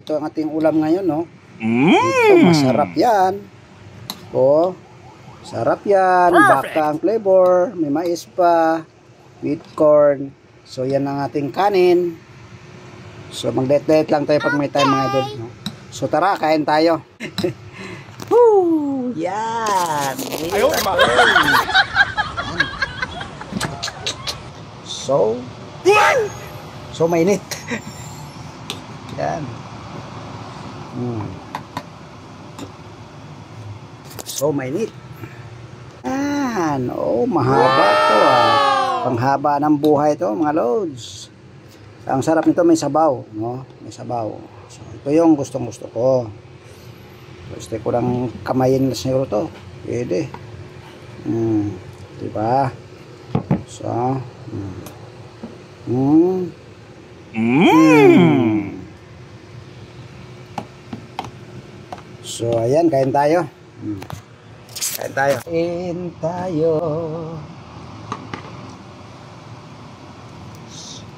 ito ang ating ulam ngayon, no? Ito, masarap yan. Oh, sarap yan. Baka ang flavor. May mais pa. With corn. So, yan ang ating kanin. So, mag-date-date lang tayo pag may time, mga idol, no? So, tara, kain tayo. Woo! Yan! Ayaw, So mainit. Yan. So mainit. Yan. Oh, mahaba to ah. Panghaba ng buhay to, mga lods. Ang sarap nito, may sabaw, no? May sabaw. So, ito yung gustong-gusto ko. Gusto ko lang kamayin na siguro to. Pwede. Diba? So, So, ayan, kain tayo. Kain tayo. Kain tayo.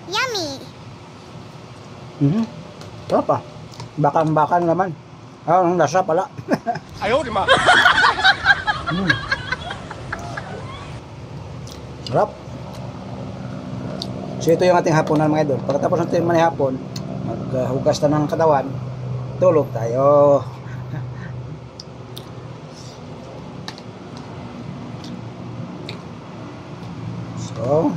Yummy. Sarap ah. Bakang-bakang naman. Ah, ang lasa pala. Ayaw, di ma. Sarap. So ito yung ating hapunan, mga idol. Pagkatapos natin manihapon, maghugas na ng katawan, tulog tayo. So